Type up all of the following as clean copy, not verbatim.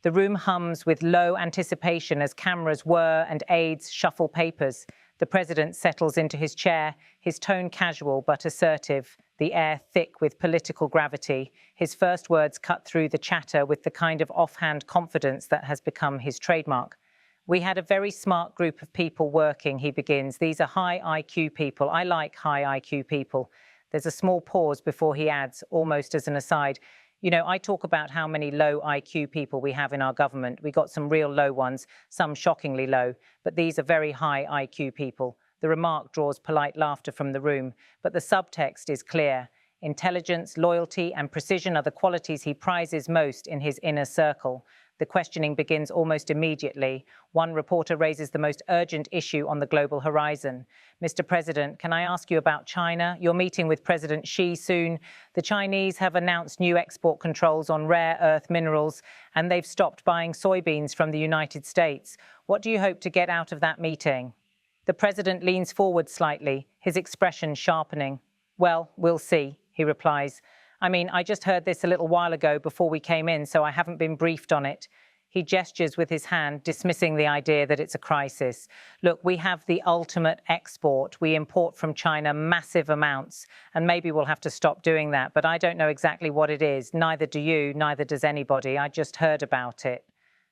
The room hums with low anticipation as cameras whir and aides shuffle papers. The president settles into his chair, his tone casual but assertive, the air thick with political gravity. His first words cut through the chatter with the kind of offhand confidence that has become his trademark. We had a very smart group of people working, he begins. These are high IQ people. I like high IQ people. There's a small pause before he adds, almost as an aside, I talk about how many low IQ people we have in our government. We got some real low ones, some shockingly low, but these are very high IQ people. The remark draws polite laughter from the room, but the subtext is clear. Intelligence, loyalty, and precision are the qualities he prizes most in his inner circle. The questioning begins almost immediately. One reporter raises the most urgent issue on the global horizon. Mr. President, can I ask you about China? You're meeting with President Xi soon. The Chinese have announced new export controls on rare earth minerals, and they've stopped buying soybeans from the United States. What do you hope to get out of that meeting? The president leans forward slightly, his expression sharpening. Well, we'll see, he replies. I just heard this a little while ago before we came in, so I haven't been briefed on it. He gestures with his hand, dismissing the idea that it's a crisis. Look, we have the ultimate export. We import from China massive amounts, and maybe we'll have to stop doing that, but I don't know exactly what it is. Neither do you, neither does anybody. I just heard about it.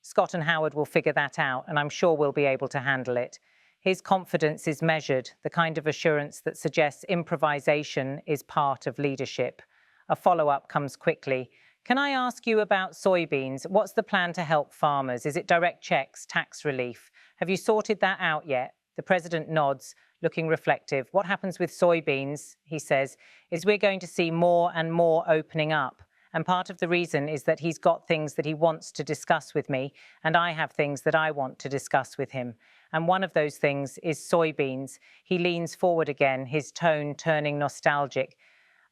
Scott and Howard will figure that out, and I'm sure we'll be able to handle it. His confidence is measured, the kind of assurance that suggests improvisation is part of leadership. A follow-up comes quickly. Can I ask you about soybeans? What's the plan to help farmers? Is it direct checks, tax relief? Have you sorted that out yet? The president nods, looking reflective. What happens with soybeans, he says, is we're going to see more and more opening up. And part of the reason is that he's got things that he wants to discuss with me, and I have things that I want to discuss with him. And one of those things is soybeans. He leans forward again, his tone turning nostalgic.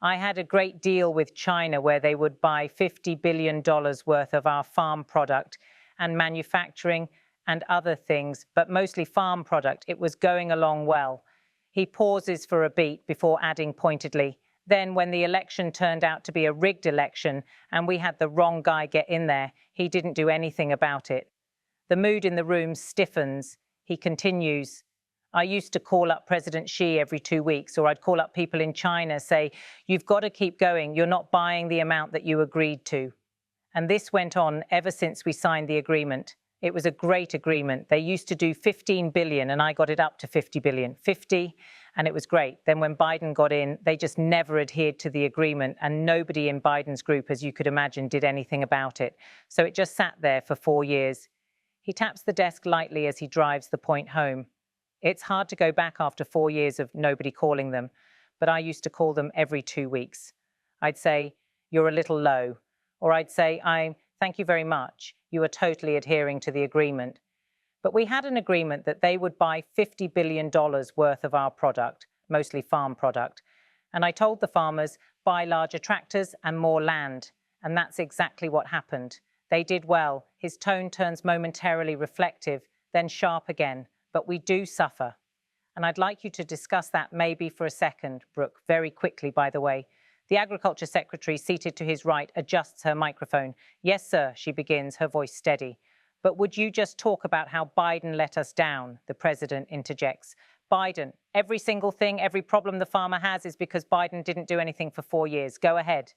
I had a great deal with China where they would buy $50 billion worth of our farm product and manufacturing and other things, but mostly farm product. It was going along well. He pauses for a beat before adding pointedly, then when the election turned out to be a rigged election and we had the wrong guy get in there, he didn't do anything about it. The mood in the room stiffens. He continues. I used to call up President Xi every 2 weeks, or I'd call up people in China, say, you've got to keep going. You're not buying the amount that you agreed to. And this went on ever since we signed the agreement. It was a great agreement. They used to do 15 billion and I got it up to 50 billion. 50, and it was great. Then when Biden got in, they just never adhered to the agreement and nobody in Biden's group, as you could imagine, did anything about it. So it just sat there for 4 years. He taps the desk lightly as he drives the point home. It's hard to go back after 4 years of nobody calling them, but I used to call them every 2 weeks. I'd say, you're a little low, or I'd say, thank you very much. You are totally adhering to the agreement. But we had an agreement that they would buy $50 billion worth of our product, mostly farm product. And I told the farmers, buy larger tractors and more land. And that's exactly what happened. They did well. His tone turns momentarily reflective, then sharp again. But we do suffer. And I'd like you to discuss that maybe for a second, Brooke, very quickly, by the way. The Agriculture Secretary, seated to his right, adjusts her microphone. Yes, sir, she begins, her voice steady. But would you just talk about how Biden let us down? The president interjects. Biden, every single thing, every problem the farmer has is because Biden didn't do anything for 4 years. Go ahead.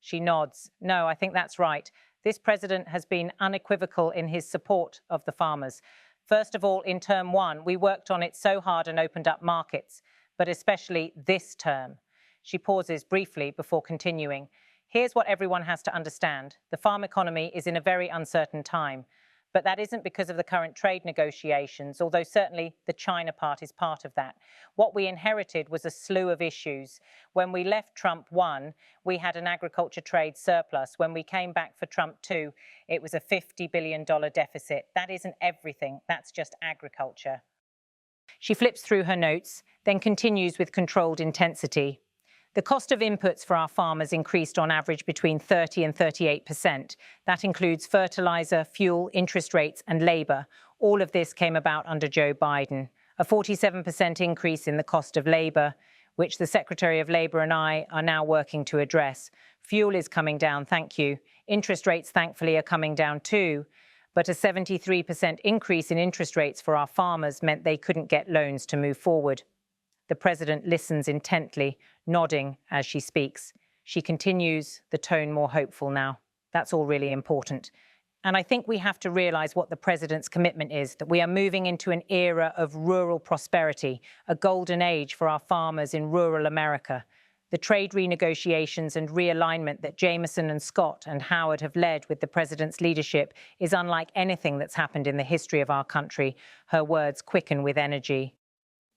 She nods. No, I think that's right. This president has been unequivocal in his support of the farmers. First of all, in term one, we worked on it so hard and opened up markets, but especially this term. She pauses briefly before continuing. Here's what everyone has to understand. The farm economy is in a very uncertain time, but that isn't because of the current trade negotiations, although certainly the China part is part of that. What we inherited was a slew of issues. When we left Trump 1, we had an agriculture trade surplus. When we came back for Trump 2, it was a $50 billion deficit. That isn't everything. That's just agriculture. She flips through her notes, then continues with controlled intensity. The cost of inputs for our farmers increased on average between 30 and 38%. That includes fertilizer, fuel, interest rates, and labor. All of this came about under Joe Biden. A 47% increase in the cost of labor. which the Secretary of Labour and I are now working to address. Fuel is coming down, thank you. Interest rates, thankfully, are coming down too. But a 73% increase in interest rates for our farmers meant they couldn't get loans to move forward. The President listens intently, nodding as she speaks. She continues, the tone more hopeful now. That's all really important. And I think we have to realise what the President's commitment is, that we are moving into an era of rural prosperity, a golden age for our farmers in rural America. The trade renegotiations and realignment that Jameson and Scott and Howard have led with the President's leadership is unlike anything that's happened in the history of our country. Her words quicken with energy.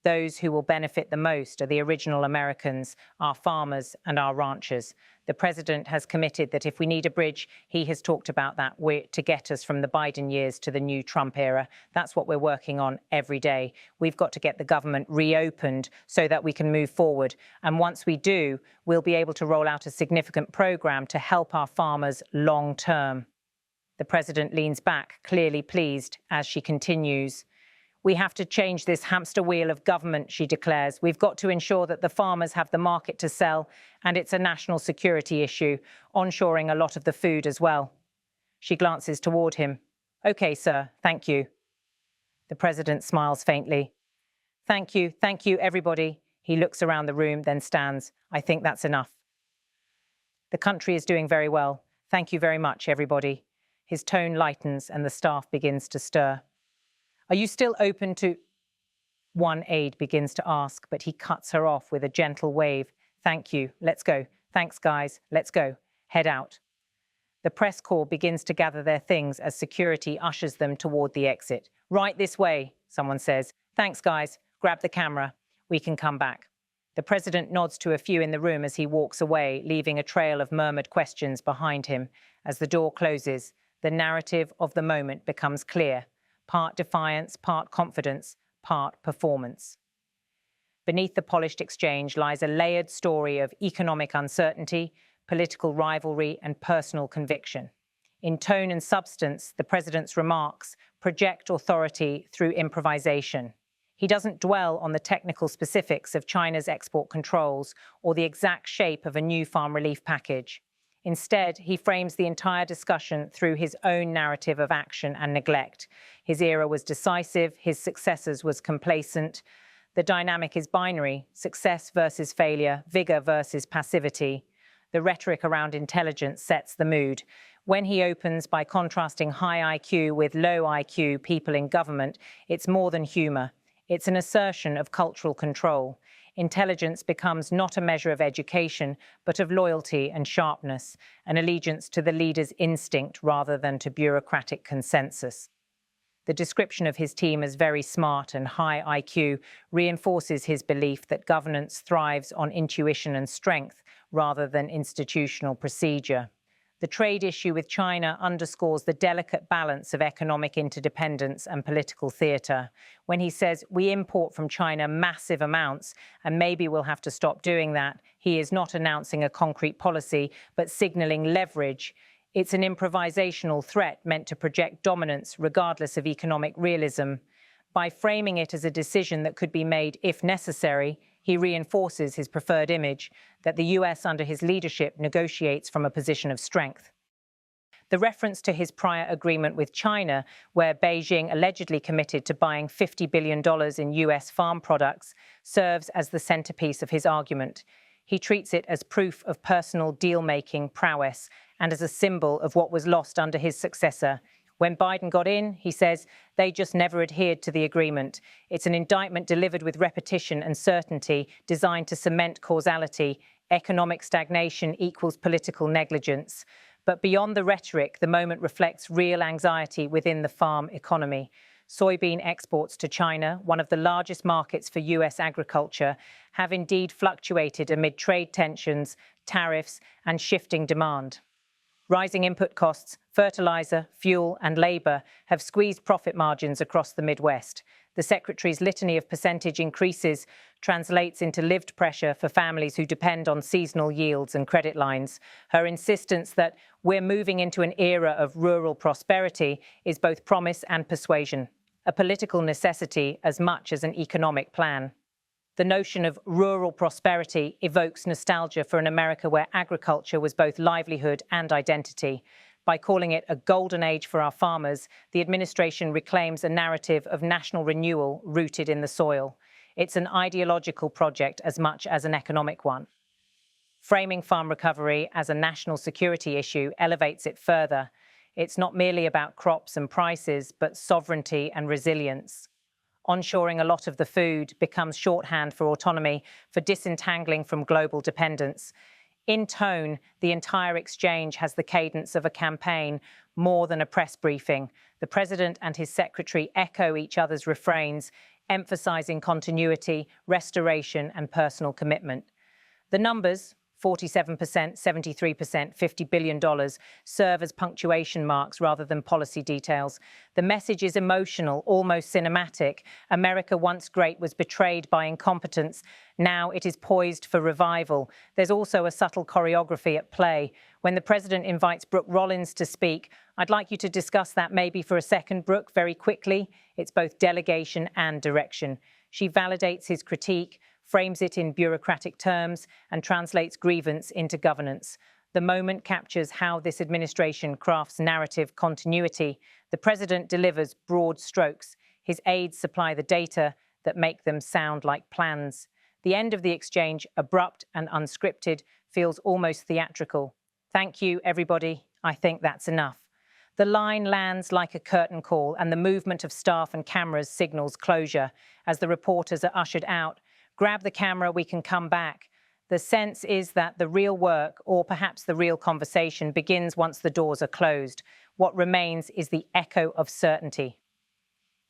Those who will benefit the most are the original Americans, our farmers and our ranchers. The President has committed that if we need a bridge, he has talked about that to get us from the Biden years to the new Trump era. That's what we're working on every day. We've got to get the government reopened so that we can move forward. And once we do, we'll be able to roll out a significant program to help our farmers long term. The President leans back, clearly pleased, as she continues. We have to change this hamster wheel of government, she declares. We've got to ensure that the farmers have the market to sell, and it's a national security issue, onshoring a lot of the food as well. She glances toward him. Okay, sir, thank you. The President smiles faintly. Thank you, everybody. He looks around the room, then stands. I think that's enough. The country is doing very well. Thank you very much, everybody. His tone lightens and the staff begins to stir. Are you still open to... One aide begins to ask, but he cuts her off with a gentle wave. Thank you. Let's go. Thanks, guys. Let's go. Head out. The press corps begins to gather their things as security ushers them toward the exit. Right this way, someone says. Thanks, guys. Grab the camera. We can come back. The President nods to a few in the room as he walks away, leaving a trail of murmured questions behind him. As the door closes, the narrative of the moment becomes clear. Part defiance, part confidence, part performance. Beneath the polished exchange lies a layered story of economic uncertainty, political rivalry, and personal conviction. In tone and substance, the President's remarks project authority through improvisation. He doesn't dwell on the technical specifics of China's export controls or the exact shape of a new farm relief package. Instead, he frames the entire discussion through his own narrative of action and neglect. His era was decisive, his successors was complacent. The dynamic is binary, success versus failure, vigor versus passivity. The rhetoric around intelligence sets the mood. When he opens by contrasting high IQ with low IQ people in government, it's more than humor. It's an assertion of cultural control. Intelligence becomes not a measure of education, but of loyalty and sharpness, an allegiance to the leader's instinct rather than to bureaucratic consensus. The description of his team as very smart and high IQ reinforces his belief that governance thrives on intuition and strength rather than institutional procedure. The trade issue with China underscores the delicate balance of economic interdependence and political theatre. When he says, we import from China massive amounts, and maybe we'll have to stop doing that, he is not announcing a concrete policy, but signalling leverage. It's an improvisational threat meant to project dominance regardless of economic realism. By framing it as a decision that could be made if necessary, he reinforces his preferred image that the US under his leadership negotiates from a position of strength. The reference to his prior agreement with China, where Beijing allegedly committed to buying $50 billion in US farm products, serves as the centerpiece of his argument. He treats it as proof of personal deal-making prowess and as a symbol of what was lost under his successor. When Biden got in, he says, they just never adhered to the agreement. It's an indictment delivered with repetition and certainty, designed to cement causality. Economic stagnation equals political negligence. But beyond the rhetoric, the moment reflects real anxiety within the farm economy. Soybean exports to China, one of the largest markets for US agriculture, have indeed fluctuated amid trade tensions, tariffs, and shifting demand. Rising input costs, fertilizer, fuel, and labor have squeezed profit margins across the Midwest. The Secretary's litany of percentage increases translates into lived pressure for families who depend on seasonal yields and credit lines. Her insistence that we're moving into an era of rural prosperity is both promise and persuasion, a political necessity as much as an economic plan. The notion of rural prosperity evokes nostalgia for an America where agriculture was both livelihood and identity. By calling it a golden age for our farmers, the administration reclaims a narrative of national renewal rooted in the soil. It's an ideological project as much as an economic one. Framing farm recovery as a national security issue elevates it further. It's not merely about crops and prices, but sovereignty and resilience. Onshoring a lot of the food becomes shorthand for autonomy, for disentangling from global dependence. In tone, the entire exchange has the cadence of a campaign more than a press briefing. The president and his secretary echo each other's refrains, emphasizing continuity, restoration, and personal commitment. The numbers, 47%, 73%, $50 billion, serve as punctuation marks rather than policy details. The message is emotional, almost cinematic. America, once great, was betrayed by incompetence. Now it is poised for revival. There's also a subtle choreography at play. When the president invites Brooke Rollins to speak, I'd like you to discuss that maybe for a second, Brooke, very quickly. It's both delegation and direction. She validates his critique, frames it in bureaucratic terms, and translates grievance into governance. The moment captures how this administration crafts narrative continuity. The president delivers broad strokes. His aides supply the data that make them sound like plans. The end of the exchange, abrupt and unscripted, feels almost theatrical. Thank you, everybody. I think that's enough. The line lands like a curtain call, and the movement of staff and cameras signals closure. As the reporters are ushered out, grab the camera, we can come back. The sense is that the real work, or perhaps the real conversation, begins once the doors are closed. What remains is the echo of certainty.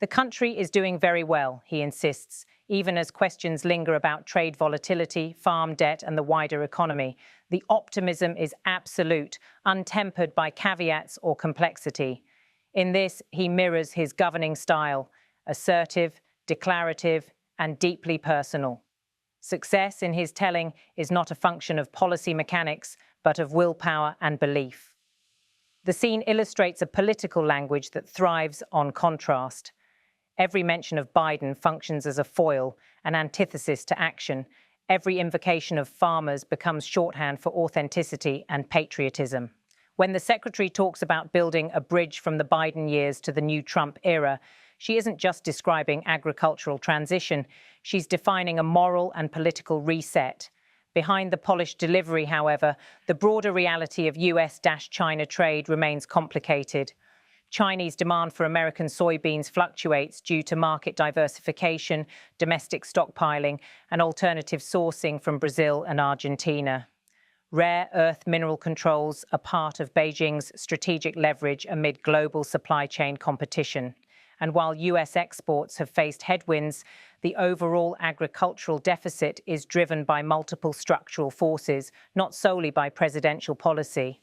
The country is doing very well, he insists, even as questions linger about trade volatility, farm debt, and the wider economy. The optimism is absolute, untempered by caveats or complexity. In this, he mirrors his governing style, assertive, declarative, and deeply personal. Success, in his telling, is not a function of policy mechanics, but of willpower and belief. The scene illustrates a political language that thrives on contrast. Every mention of Biden functions as a foil, an antithesis to action. Every invocation of farmers becomes shorthand for authenticity and patriotism. When the secretary talks about building a bridge from the Biden years to the new Trump era, she isn't just describing agricultural transition, she's defining a moral and political reset. Behind the polished delivery, however, the broader reality of US-China trade remains complicated. Chinese demand for American soybeans fluctuates due to market diversification, domestic stockpiling, and alternative sourcing from Brazil and Argentina. Rare earth mineral controls are part of Beijing's strategic leverage amid global supply chain competition. And while US exports have faced headwinds, the overall agricultural deficit is driven by multiple structural forces, not solely by presidential policy.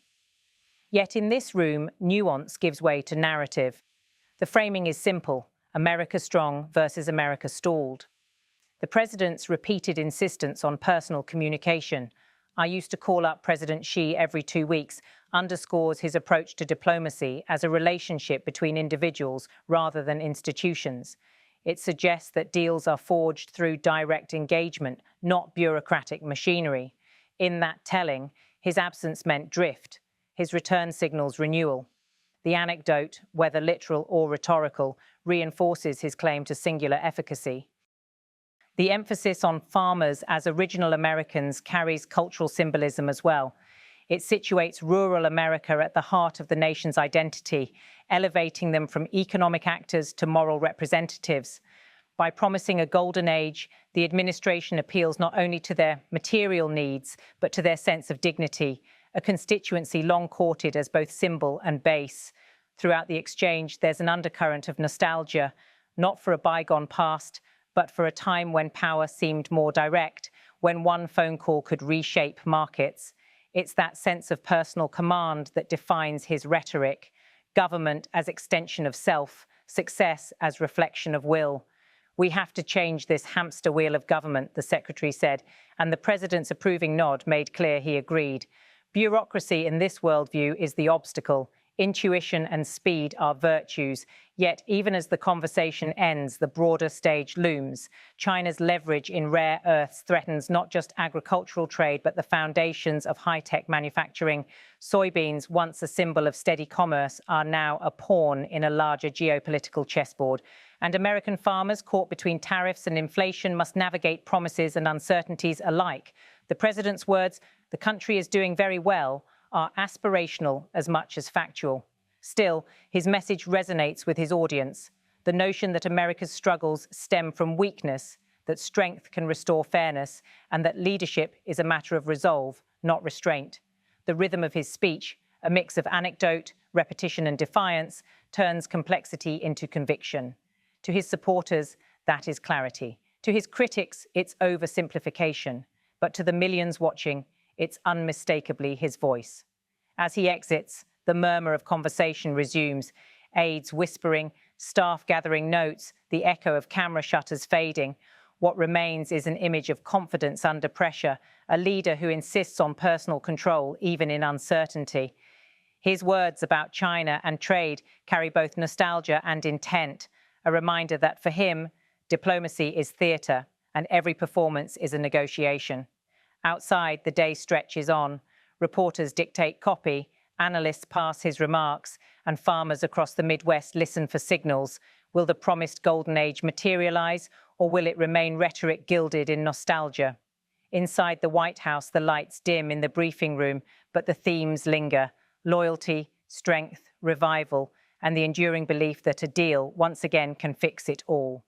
Yet in this room, nuance gives way to narrative. The framing is simple: America strong versus America stalled. The president's repeated insistence on personal communication, "I used to call up President Xi every 2 weeks," underscores his approach to diplomacy as a relationship between individuals rather than institutions. It suggests that deals are forged through direct engagement, not bureaucratic machinery. In that telling, his absence meant drift. His return signals renewal. The anecdote, whether literal or rhetorical, reinforces his claim to singular efficacy. The emphasis on farmers as original Americans carries cultural symbolism as well. It situates rural America at the heart of the nation's identity, elevating them from economic actors to moral representatives. By promising a golden age, the administration appeals not only to their material needs, but to their sense of dignity, a constituency long courted as both symbol and base. Throughout the exchange, there's an undercurrent of nostalgia, not for a bygone past, but for a time when power seemed more direct, when one phone call could reshape markets. It's that sense of personal command that defines his rhetoric. Government as extension of self, success as reflection of will. "We have to change this hamster wheel of government," the secretary said, and the president's approving nod made clear he agreed. Bureaucracy in this worldview is the obstacle. Intuition and speed are virtues, yet even as the conversation ends, the broader stage looms. China's leverage in rare earths threatens not just agricultural trade, but the foundations of high-tech manufacturing. Soybeans, once a symbol of steady commerce, are now a pawn in a larger geopolitical chessboard. And American farmers caught between tariffs and inflation must navigate promises and uncertainties alike. The president's words, "The country is doing very well," are aspirational as much as factual. Still, his message resonates with his audience. The notion that America's struggles stem from weakness, that strength can restore fairness, and that leadership is a matter of resolve, not restraint. The rhythm of his speech, a mix of anecdote, repetition, and defiance, turns complexity into conviction. To his supporters, that is clarity. To his critics, it's oversimplification. But to the millions watching, it's unmistakably his voice. As he exits, the murmur of conversation resumes, aides whispering, staff gathering notes, the echo of camera shutters fading. What remains is an image of confidence under pressure, a leader who insists on personal control, even in uncertainty. His words about China and trade carry both nostalgia and intent, a reminder that for him, diplomacy is theatre and every performance is a negotiation. Outside, the day stretches on. Reporters dictate copy, analysts pass his remarks, and farmers across the Midwest listen for signals. Will the promised golden age materialize, or will it remain rhetoric gilded in nostalgia? Inside the White House, the lights dim in the briefing room, but the themes linger: loyalty, strength, revival, and the enduring belief that a deal once again can fix it all.